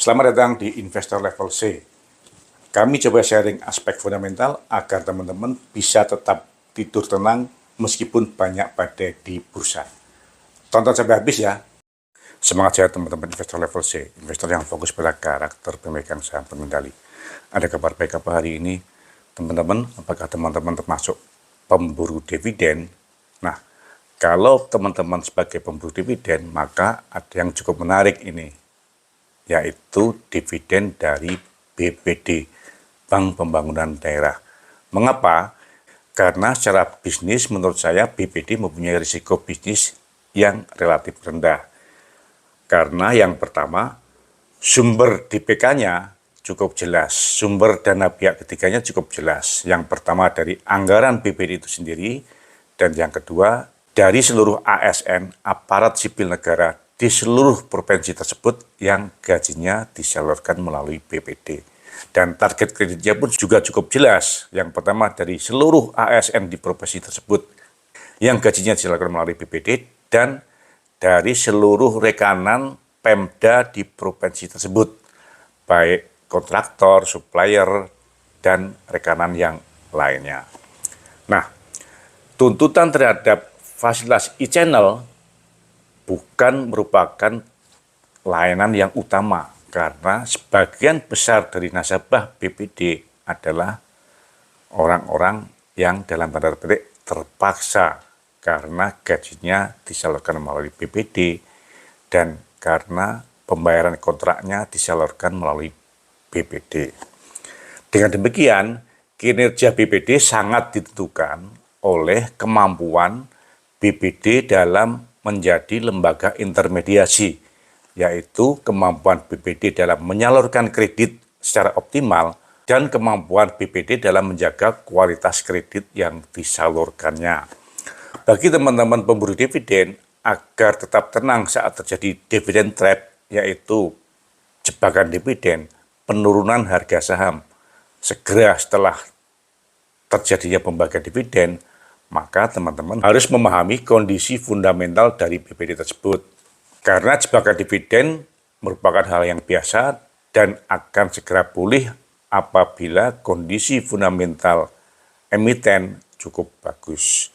Selamat datang di Investor Level C. Kami coba sharing aspek fundamental agar teman-teman bisa tetap tidur tenang meskipun banyak badai di bursa. Tonton sampai habis ya. Semangat ya teman-teman investor level C, investor yang fokus pada karakter pemegang saham pengendali. Ada kabar baik apa hari ini? Teman-teman, apakah teman-teman termasuk pemburu dividen? Nah, kalau teman-teman sebagai pemburu dividen, maka ada yang cukup menarik ini, yaitu dividen dari BPD, Bank Pembangunan Daerah. Mengapa? Karena secara bisnis menurut saya BPD mempunyai risiko bisnis yang relatif rendah. Karena yang pertama, sumber DPK-nya cukup jelas, sumber dana pihak ketiganya cukup jelas. Yang pertama dari anggaran BPD itu sendiri, dan yang kedua dari seluruh ASN, aparat sipil negara di seluruh provinsi tersebut yang gajinya disalurkan melalui BPD. Dan target kreditnya pun juga cukup jelas. Yang pertama dari seluruh ASN di provinsi tersebut yang gajinya disalurkan melalui BPD, dan dari seluruh rekanan Pemda di provinsi tersebut, baik kontraktor, supplier, dan rekanan yang lainnya. Nah, tuntutan terhadap fasilitas e-channel bukan merupakan layanan yang utama, karena sebagian besar dari nasabah BPD adalah orang-orang yang dalam tanda petik terpaksa karena gajinya disalurkan melalui BPD dan karena pembayaran kontraknya disalurkan melalui BPD. Dengan demikian, kinerja BPD sangat ditentukan oleh kemampuan BPD dalam menjadi lembaga intermediasi, yaitu kemampuan BPD dalam menyalurkan kredit secara optimal dan kemampuan BPD dalam menjaga kualitas kredit yang disalurkannya. Bagi teman-teman pemburu dividen, agar tetap tenang saat terjadi dividen trap, yaitu jebakan dividen, penurunan harga saham segera setelah terjadinya pembagian dividen, maka teman-teman harus memahami kondisi fundamental dari BPD tersebut. Karena jebakan dividen merupakan hal yang biasa dan akan segera pulih apabila kondisi fundamental emiten cukup bagus.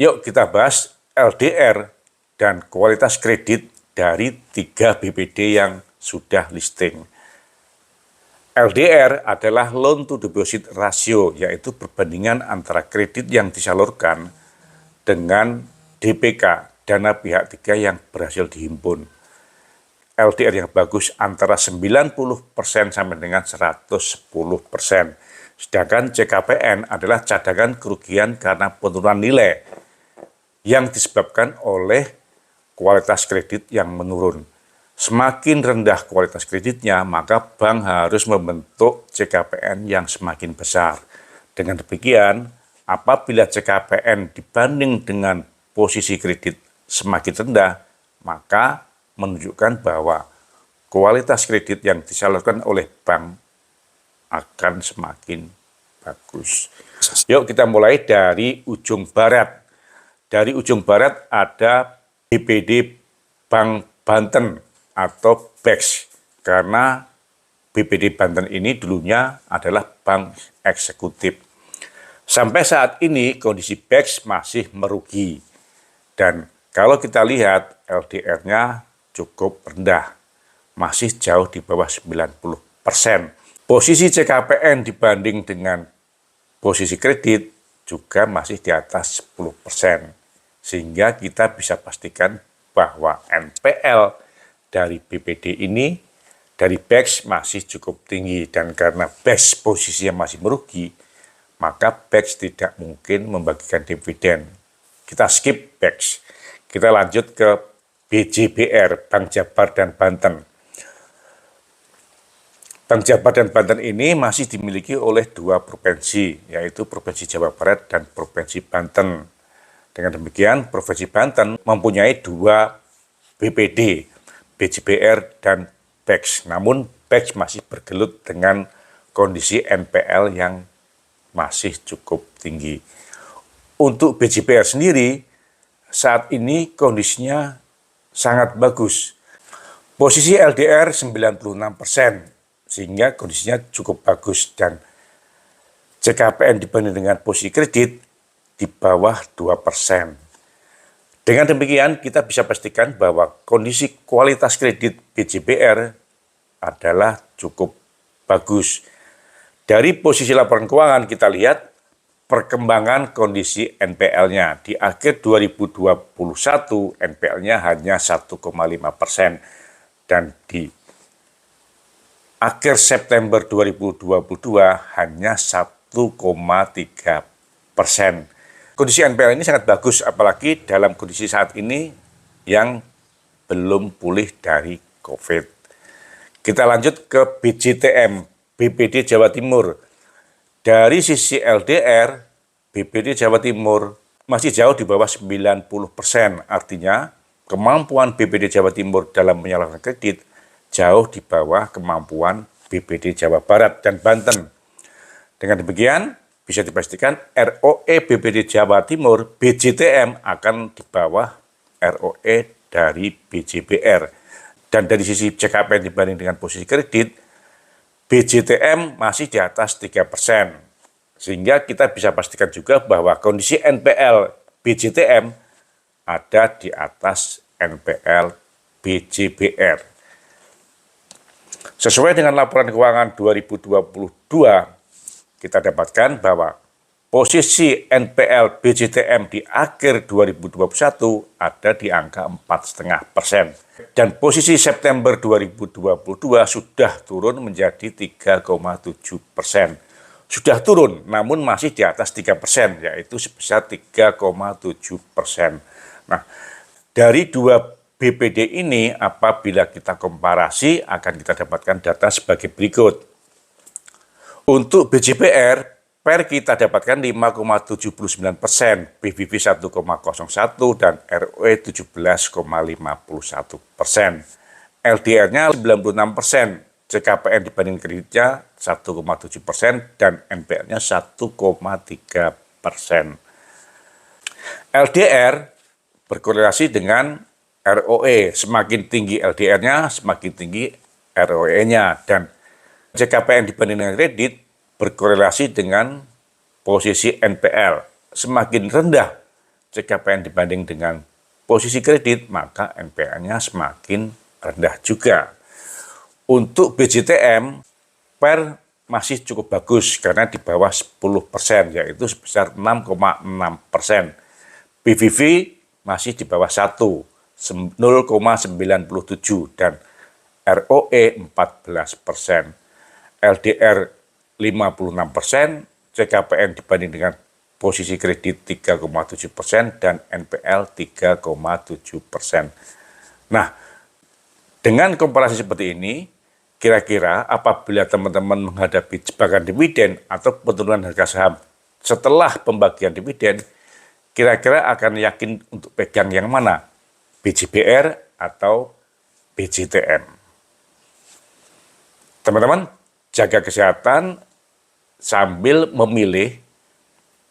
Yuk kita bahas LDR dan kualitas kredit dari 3 BPD yang sudah listing. LDR adalah loan to deposit ratio, yaitu perbandingan antara kredit yang disalurkan dengan DPK, dana pihak ketiga yang berhasil dihimpun. LDR yang bagus antara 90% sampai dengan 110%. Sedangkan CKPN adalah cadangan kerugian karena penurunan nilai yang disebabkan oleh kualitas kredit yang menurun. Semakin rendah kualitas kreditnya, maka bank harus membentuk CKPN yang semakin besar. Dengan demikian, apabila CKPN dibanding dengan posisi kredit semakin rendah, maka menunjukkan bahwa kualitas kredit yang disalurkan oleh bank akan semakin bagus. Yuk kita mulai dari ujung barat. Dari ujung barat ada BPD Bank Banten atau BEX, karena BPD Banten ini dulunya adalah bank eksekutif. Sampai saat ini kondisi BEX masih merugi, dan kalau kita lihat LDR-nya cukup rendah, masih jauh di bawah 90%. Posisi CKPN dibanding dengan posisi kredit juga masih di atas 10%, sehingga kita bisa pastikan bahwa NPL dari BPD ini, dari BEX masih cukup tinggi, dan karena BEX posisinya masih merugi, maka BEX tidak mungkin membagikan dividen. Kita skip BEX, kita lanjut ke BJBR, Bank Jabar dan Banten. Bank Jabar dan Banten ini masih dimiliki oleh 2 provinsi, yaitu Provinsi Jawa Barat dan Provinsi Banten. Dengan demikian, Provinsi Banten mempunyai 2 BPD, BJBR dan BEX. Namun BEX masih bergelut dengan kondisi NPL yang masih cukup tinggi. Untuk BJBR sendiri, saat ini kondisinya sangat bagus. Posisi LDR 96%, sehingga kondisinya cukup bagus, dan CKPN dibanding dengan posisi kredit di bawah 2%. Dengan demikian, kita bisa pastikan bahwa kondisi kualitas kredit BJBR adalah cukup bagus. Dari posisi laporan keuangan kita lihat perkembangan kondisi NPL-nya. Di akhir 2021, NPL-nya hanya 1,5%. Dan di akhir September 2022 hanya 1,3%. Kondisi NPL ini sangat bagus, apalagi dalam kondisi saat ini yang belum pulih dari COVID. Kita lanjut ke BJTM, BPD Jawa Timur. Dari sisi LDR, BPD Jawa Timur masih jauh di bawah 90%. Artinya, kemampuan BPD Jawa Timur dalam menyalurkan kredit jauh di bawah kemampuan BPD Jawa Barat dan Banten. Dengan demikian, bisa dipastikan ROE BPD Jawa Timur, BJTM, akan di bawah ROE dari BJBR. Dan dari sisi CKPN dibanding dengan posisi kredit, BJTM masih di atas 3%. Sehingga kita bisa pastikan juga bahwa kondisi NPL BJTM ada di atas NPL BJBR. Sesuai dengan laporan keuangan 2022, kita dapatkan bahwa posisi NPL BJTM di akhir 2021 ada di angka 4,5%. Dan posisi September 2022 sudah turun menjadi 3,7%. Sudah turun, namun masih di atas 3%, yaitu sebesar 3,7%. Nah, dari dua BPD ini, apabila kita komparasi, akan kita dapatkan data sebagai berikut. Untuk BJBR, PER kita dapatkan 5,79%, PBB 1,01, dan ROE 17,51%. LDR-nya 96%, CKPN dibanding kreditnya 1,7%, dan NPL-nya 1,3%. LDR berkorelasi dengan ROE. Semakin tinggi LDR-nya, semakin tinggi ROE-nya. Dan CKPN dibanding dengan kredit berkorelasi dengan posisi NPL. Semakin rendah CKPN dibanding dengan posisi kredit, maka NPL-nya semakin rendah juga. Untuk BJTM, PER masih cukup bagus karena di bawah 10%, yaitu sebesar 6,6%. PVV masih di bawah 1, 0,97, dan ROE 14%. LDR 56%, CKPN dibanding dengan posisi kredit 3,7%, dan NPL 3,7%. Nah, dengan komparasi seperti ini, kira-kira apabila teman-teman menghadapi jebakan dividen atau penurunan harga saham setelah pembagian dividen, kira-kira akan yakin untuk pegang yang mana? BJBR atau BJTM? Teman-teman, jaga kesehatan sambil memilih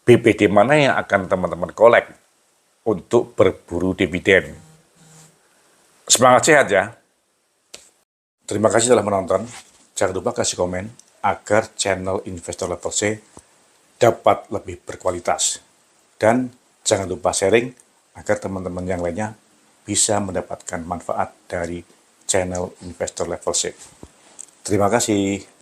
BPD mana yang akan teman-teman kolek untuk berburu dividen. Semangat sehat ya! Terima kasih telah menonton. Jangan lupa kasih komen agar channel Investor Level C dapat lebih berkualitas. Dan jangan lupa sharing agar teman-teman yang lainnya bisa mendapatkan manfaat dari channel Investor Level C. Terima kasih.